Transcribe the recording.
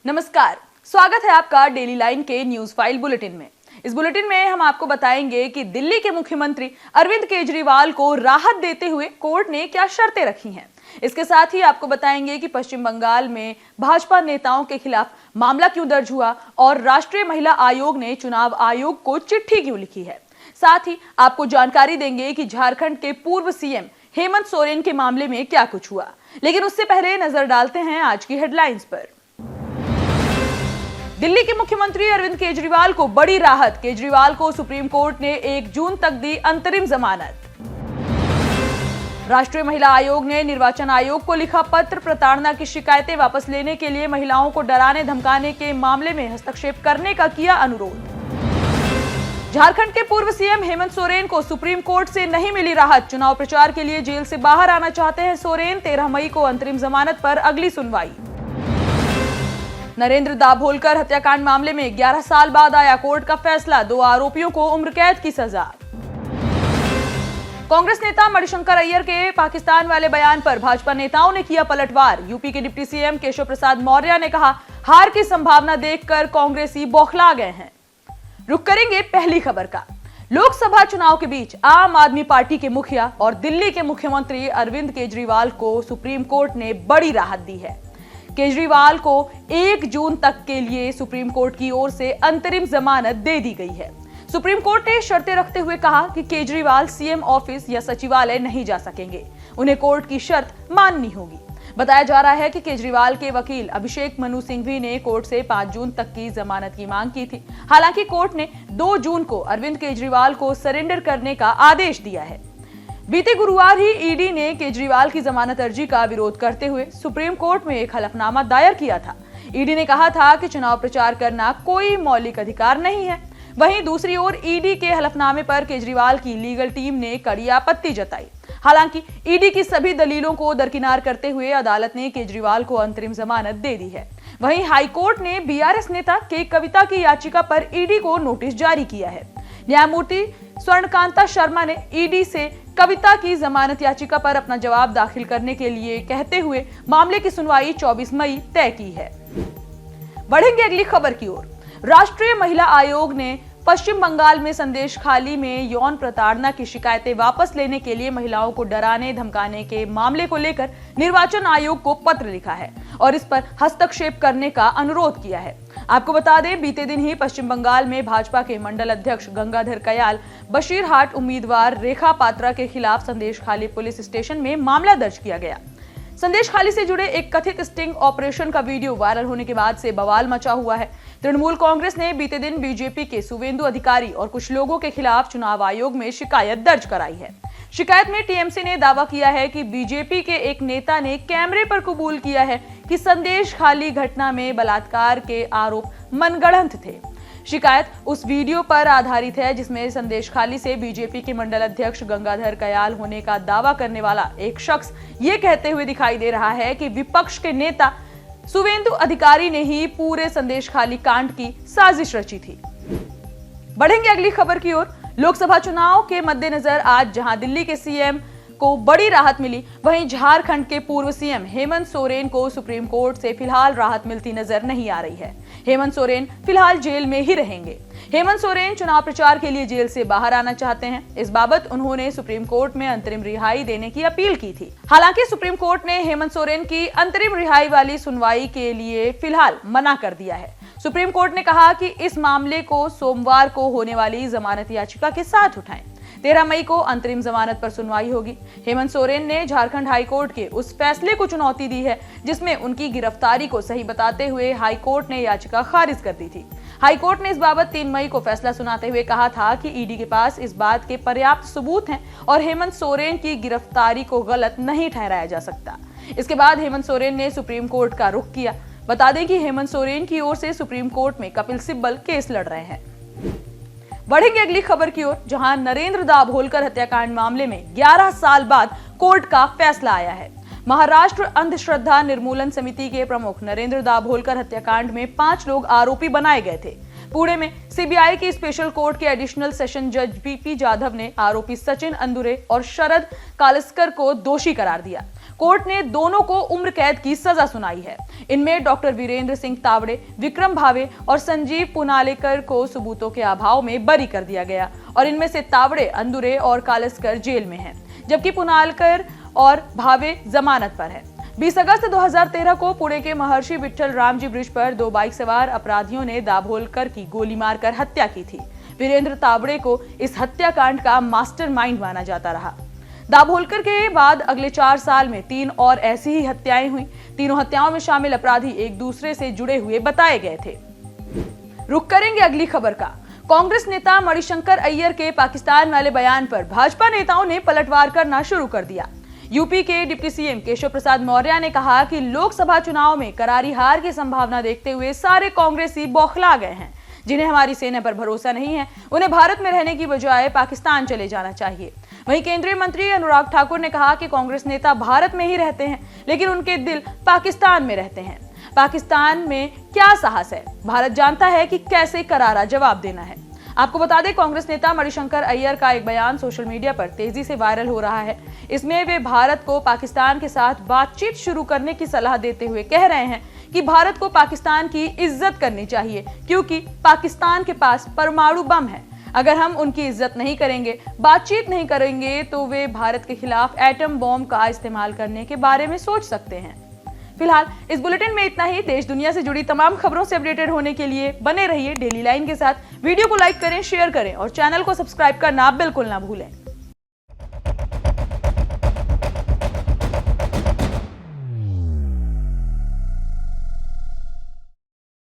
नमस्कार, स्वागत है आपका डेली लाइन के न्यूज फाइल बुलेटिन में। इस बुलेटिन में हम आपको बताएंगे कि दिल्ली के मुख्यमंत्री अरविंद केजरीवाल को राहत देते हुए कोर्ट ने क्या शर्तें रखी हैं। इसके साथ ही आपको बताएंगे कि पश्चिम बंगाल में भाजपा नेताओं के खिलाफ मामला क्यों दर्ज हुआ और राष्ट्रीय महिला आयोग ने चुनाव आयोग को चिट्ठी क्यों लिखी है। साथ ही आपको जानकारी देंगे कि झारखंड के पूर्व सीएम हेमंत सोरेन के मामले में क्या कुछ हुआ। लेकिन उससे पहले नजर डालते हैं आज की हेडलाइंस पर। दिल्ली के मुख्यमंत्री अरविंद केजरीवाल को बड़ी राहत, केजरीवाल को सुप्रीम कोर्ट ने 1 जून तक दी अंतरिम जमानत। राष्ट्रीय महिला आयोग ने निर्वाचन आयोग को लिखा पत्र, प्रताड़ना की शिकायतें वापस लेने के लिए महिलाओं को डराने धमकाने के मामले में हस्तक्षेप करने का किया अनुरोध। झारखंड के पूर्व सीएम हेमंत सोरेन को सुप्रीम कोर्ट से नहीं मिली राहत, चुनाव प्रचार के लिए जेल से बाहर आना चाहते हैं सोरेन, 13 मई को अंतरिम जमानत पर अगली सुनवाई। नरेंद्र दाभोलकर हत्याकांड मामले में 11 साल बाद आया कोर्ट का फैसला, 2 आरोपियों को उम्र कैद की सजा। कांग्रेस नेता मणिशंकर अय्यर के पाकिस्तान वाले बयान पर भाजपा नेताओं ने किया पलटवार, यूपी के डिप्टी सीएम केशव प्रसाद मौर्य ने कहा हार की संभावना देखकर कांग्रेसी बौखला गए हैं। रुक करेंगे पहली खबर का। लोकसभा चुनाव के बीच आम आदमी पार्टी के मुखिया और दिल्ली के मुख्यमंत्री अरविंद केजरीवाल को सुप्रीम कोर्ट ने बड़ी राहत दी है। केजरीवाल को 1 जून तक के लिए सुप्रीम कोर्ट की ओर से अंतरिम जमानत दे दी गई है। सुप्रीम कोर्ट ने शर्तें रखते हुए कहा कि केजरीवाल सीएम ऑफिस या सचिवालय नहीं जा सकेंगे, उन्हें कोर्ट की शर्त माननी होगी। बताया जा रहा है कि केजरीवाल के वकील अभिषेक मनु सिंघवी ने कोर्ट से 5 जून तक की जमानत की मांग की थी। हालांकि कोर्ट ने 2 जून को अरविंद केजरीवाल को सरेंडर करने का आदेश दिया है। बीते गुरुवार ही ईडी ने केजरीवाल की जमानत अर्जी का विरोध करते हुए सुप्रीम कोर्ट में एक हलफनामा दायर किया था। ईडी ने कहा था कि चुनाव प्रचार करना कोई मौलिक अधिकार नहीं है। वहीं दूसरी ओर ईडी के हलफनामे पर केजरीवाल की लीगल टीम ने कड़ी आपत्ति जताई। हालांकि ईडी की सभी दलीलों को दरकिनार करते हुए अदालत ने केजरीवाल को अंतरिम जमानत दे दी है। वहीं हाईकोर्ट ने बीआरएस नेता के कविता की याचिका पर ईडी को नोटिस जारी किया है। न्यायमूर्ति स्वर्णकांता शर्मा ने ईडी से कविता की जमानत याचिका पर अपना जवाब दाखिल करने के लिए कहते हुए मामले की सुनवाई 24 मई तय की है। बढ़ेंगे अगली खबर की ओर। राष्ट्रीय महिला आयोग ने पश्चिम बंगाल में संदेशखाली में यौन प्रताड़ना की शिकायतें वापस लेने के लिए महिलाओं को डराने धमकाने के मामले को लेकर निर्वाचन आयोग को पत्र लिखा है और इस पर हस्तक्षेप करने का अनुरोध किया है। आपको बता दें, बीते दिन ही पश्चिम बंगाल में भाजपा के मंडल अध्यक्ष गंगाधर कयाल, बशीरहाट उम्मीदवार रेखा पात्रा के खिलाफ संदेशखाली पुलिस स्टेशन में मामला दर्ज किया गया। संदेशखाली से जुड़े एक कथित स्टिंग ऑपरेशन का वीडियो वायरल होने के बाद से बवाल मचा हुआ है। तृणमूल कांग्रेस ने बीते दिन बीजेपी के सुवेंदु अधिकारी और कुछ लोगों के खिलाफ चुनाव आयोग में शिकायत दर्ज कराई है। शिकायत में टीएमसी ने दावा किया है कि बीजेपी के एक नेता ने कैमरे पर कबूल किया है कि संदेशखाली घटना में बलात्कार के आरोप मनगढ़ंत थे। शिकायत उस वीडियो पर आधारित है जिसमें संदेशखाली से बीजेपी के मंडल अध्यक्ष गंगाधर कयाल होने का दावा करने वाला एक शख्स ये कहते हुए दिखाई दे रहा है कि विपक्ष के नेता सुवेंदु अधिकारी ने ही पूरे संदेशखाली कांड की साजिश रची थी। बढ़ेंगे अगली खबर की ओर। लोकसभा चुनाव के मद्देनजर आज जहां दिल्ली के सीएम को बड़ी राहत मिली, वहीं झारखंड के पूर्व सीएम हेमंत सोरेन को सुप्रीम कोर्ट से फिलहाल राहत मिलती नजर नहीं आ रही है। हेमंत सोरेन फिलहाल जेल में ही रहेंगे। हेमंत सोरेन चुनाव प्रचार के लिए जेल से बाहर आना चाहते हैं। इस बाबत उन्होंने सुप्रीम कोर्ट में अंतरिम रिहाई देने की अपील की थी। हालांकि सुप्रीम कोर्ट ने हेमंत सोरेन की अंतरिम रिहाई वाली सुनवाई के लिए फिलहाल मना कर दिया है। सुप्रीम कोर्ट ने कहा कि इस मामले को सोमवार को होने वाली जमानत याचिका के साथ उठाएं। 13 मई को अंतरिम जमानत पर सुनवाई होगी। हेमंत सोरेन ने झारखंड हाईकोर्ट के उस फैसले को चुनौती दी है जिसमें उनकी गिरफ्तारी को सही बताते हुए हाईकोर्ट ने याचिका खारिज कर दी थी। हाईकोर्ट ने इस बाबत 3 मई को फैसला सुनाते हुए कहा था कि ईडी के पास इस बात के पर्याप्त सबूत हैं और हेमंत सोरेन की गिरफ्तारी को गलत नहीं ठहराया जा सकता। इसके बाद हेमंत सोरेन ने सुप्रीम कोर्ट का रुख किया। बता दें कि हेमंत सोरेन की ओर से सुप्रीम कोर्ट में कपिल सिब्बल केस लड़ रहे हैं। बढ़ेंगे अगली खबर की ओर, जहां नरेंद्र दाभोलकर हत्याकांड मामले में 11 साल बाद कोर्ट का फैसला आया है। महाराष्ट्र अंधश्रद्धा निर्मूलन समिति के प्रमुख नरेंद्र दाभोलकर हत्याकांड में 5 लोग आरोपी बनाए गए थे। पुणे में सीबीआई की स्पेशल कोर्ट के एडिशनल सेशन जज पीपी जाधव ने आरोपी सचिन अंदुरे और शरद कालस्कर को दोषी करार दिया। कोर्ट ने दोनों को उम्र कैद की सजा सुनाई है। इनमें डॉक्टर वीरेंद्र सिंह तावड़े, विक्रम भावे और संजीव पुनालेकर को सबूतों के अभाव में बरी कर दिया गया और इनमें से तावड़े, अंदुरे और कालस्कर जेल में हैं, जबकि पुनालेकर और भावे जमानत पर है। 20 अगस्त 2013 को पुणे के महर्षि विठल रामजी ब्रिज पर 2 बाइक सवार अपराधियों ने दाभोलकर की गोली मारकर हत्या की थी। वीरेंद्र तावड़े को इस हत्याकांड का मास्टरमाइंड माना जाता रहा। दाभोलकर के बाद अगले 4 साल में 3 और ऐसी ही हत्याएं हुई। तीनों हत्याओं में शामिल अपराधी एक दूसरे से जुड़े हुए बताए गए थे। रुख करेंगे अगली खबर का। कांग्रेस नेता मणिशंकर अय्यर के पाकिस्तान वाले बयान पर भाजपा नेताओं ने पलटवार करना शुरू कर दिया। यूपी के डिप्टी सीएम केशव प्रसाद मौर्य ने कहा कि लोकसभा चुनाव में करारी हार की संभावना देखते हुए सारे कांग्रेसी बौखला गए हैं। जिन्हें हमारी सेना पर भरोसा नहीं है, उन्हें भारत में रहने की बजाय पाकिस्तान चले जाना चाहिए। वहीं केंद्रीय मंत्री अनुराग ठाकुर ने कहा कि कांग्रेस नेता भारत में ही रहते हैं, लेकिन उनके दिल पाकिस्तान में रहते हैं। पाकिस्तान में क्या साहस है, भारत जानता है कि कैसे करारा जवाब देना है। आपको बता दें, कांग्रेस नेता मणिशंकर अय्यर का एक बयान सोशल मीडिया पर तेजी से वायरल हो रहा है। इसमें वे भारत को पाकिस्तान के साथ बातचीत शुरू करने की सलाह देते हुए कह रहे हैं कि भारत को पाकिस्तान की इज्जत करनी चाहिए, क्योंकि पाकिस्तान के पास परमाणु बम है। अगर हम उनकी इज्जत नहीं करेंगे, बातचीत नहीं करेंगे, तो वे भारत के खिलाफ एटम बॉम्ब का इस्तेमाल करने के बारे में सोच सकते हैं। फिलहाल इस बुलेटिन में इतना ही। देश दुनिया से जुड़ी तमाम खबरों से अपडेटेड होने के लिए बने रहिए डेली लाइन के साथ। वीडियो को लाइक करें, शेयर करें और चैनल को सब्सक्राइब करना बिल्कुल ना भूलें।